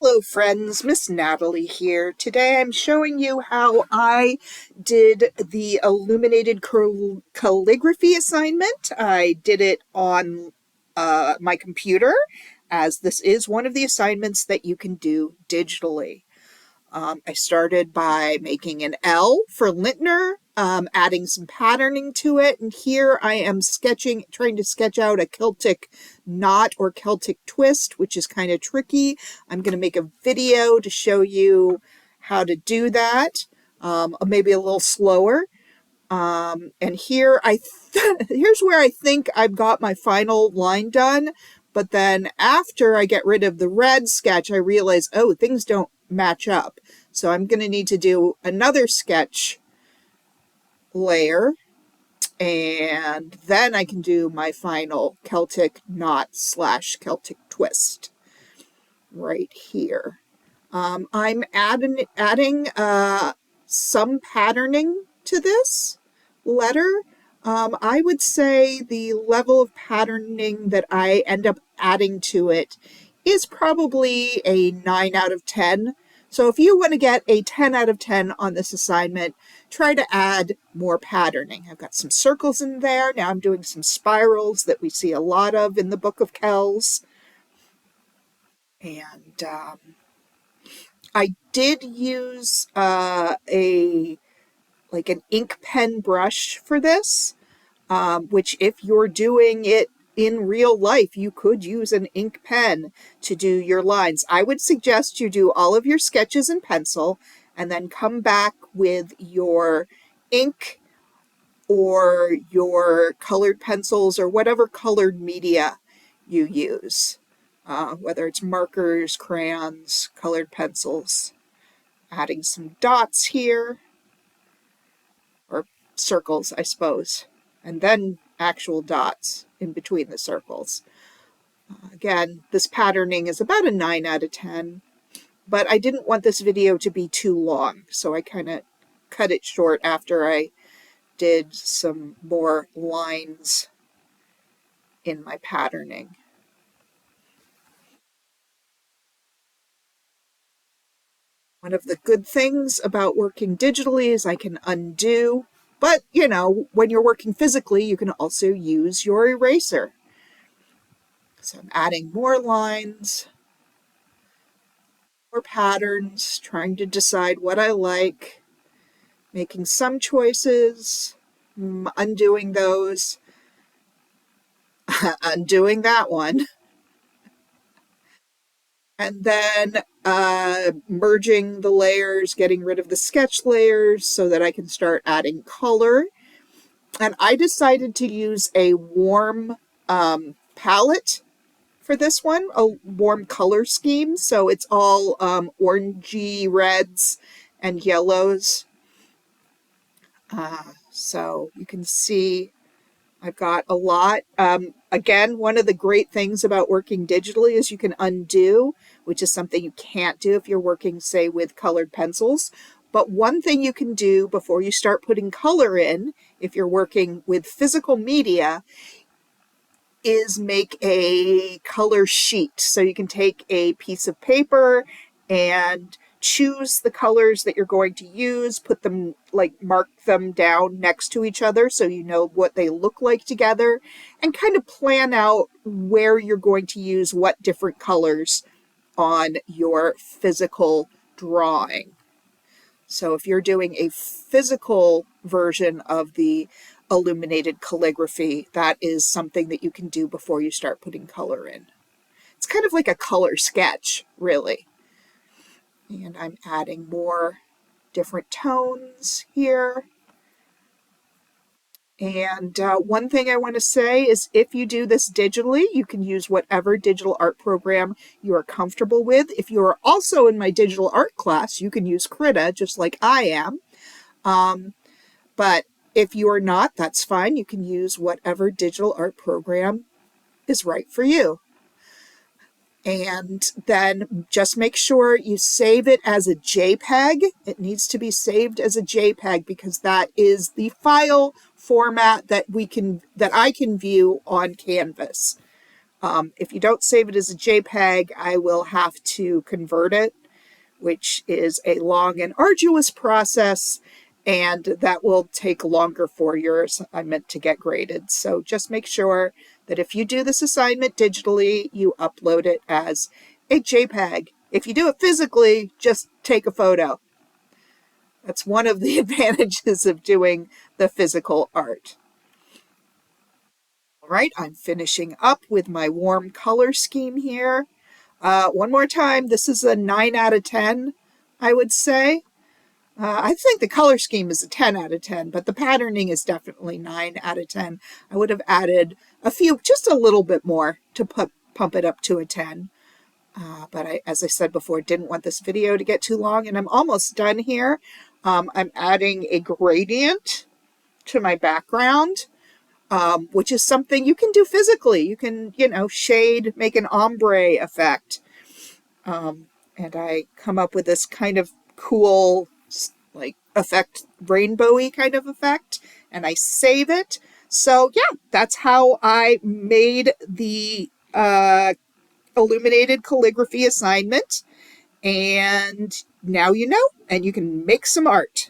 Hello friends, Miss Natalie here. Today I'm showing you how I did the Illuminated calligraphy assignment. I did it on my computer, as this is one of the assignments that you can do digitally. I started by making an L for Lintner, adding some patterning to it, and here I am trying to sketch out a Celtic knot or Celtic twist, which is kind of tricky. I'm going to make a video to show you how to do that, maybe a little slower. And here here's where I think I've got my final line done. But then after I get rid of the red sketch, I realize, oh, things don't match up. So I'm going to need to do another sketch layer, and then I can do my final Celtic knot / Celtic twist right here. I'm adding some patterning to this letter. I would say the level of patterning that I end up adding to it is probably a 9 out of 10. So if you want to get a 10 out of 10 on this assignment, try to add more patterning. I've got some circles in there. Now I'm doing some spirals that we see a lot of in the Book of Kells. And I did use an ink pen brush for this, which if you're doing it in real life, you could use an ink pen to do your lines. I would suggest you do all of your sketches in pencil and then come back with your ink or your colored pencils or whatever colored media you use, whether it's markers, crayons, colored pencils. Adding some dots here, or circles, I suppose, and then actual dots in between the circles. Again, this patterning is about a 9 out of 10, but I didn't want this video to be too long, so I kind of cut it short after I did some more lines in my patterning. One of the good things about working digitally is I can undo, but you know, when you're working physically, you can also use your eraser. So I'm adding more lines, more patterns, trying to decide what I like, making some choices, undoing those, undoing that one, and then merging the layers, getting rid of the sketch layers so that I can start adding color. And I decided to use a warm palette for this one, a warm color scheme. So it's all orangey reds and yellows. So you can see I've got a lot. Again, one of the great things about working digitally is you can undo, which is something you can't do if you're working, say, with colored pencils. But one thing you can do before you start putting color in, if you're working with physical media, is make a color sheet. So you can take a piece of paper and choose the colors that you're going to use, put them, mark them down next to each other so you know what they look like together, and kind of plan out where you're going to use what different colors on your physical drawing. So if you're doing a physical version of the illuminated calligraphy, that is something that you can do before you start putting color in. It's kind of like a color sketch, really. And I'm adding more different tones here. And one thing I want to say is if you do this digitally, you can use whatever digital art program you are comfortable with. If you are also in my digital art class, you can use Krita, just like I am. But if you are not, that's fine. You can use whatever digital art program is right for you. And then just make sure you save it as a JPEG. It needs to be saved as a JPEG because that is the file format that I can view on Canvas. If you don't save it as a JPEG, I will have to convert it, which is a long and arduous process, and that will take longer for your assignment to get graded. So just make sure that if you do this assignment digitally, you upload it as a JPEG. If you do it physically, just take a photo. That's one of the advantages of doing the physical art. All right, I'm finishing up with my warm color scheme here. One more time, this is a 9 out of 10, I would say. I think the color scheme is a 10 out of 10, but the patterning is definitely 9 out of 10. I would have added a few, just a little bit more to pump it up to a 10. But as I said before, didn't want this video to get too long, and I'm almost done here. I'm adding a gradient to my background, which is something you can do physically. You can, shade, make an ombre effect. And I come up with this kind of cool, like, effect, rainbowy kind of effect, and I save it. So yeah, that's how I made the illuminated calligraphy assignment. And now you know, and you can make some art.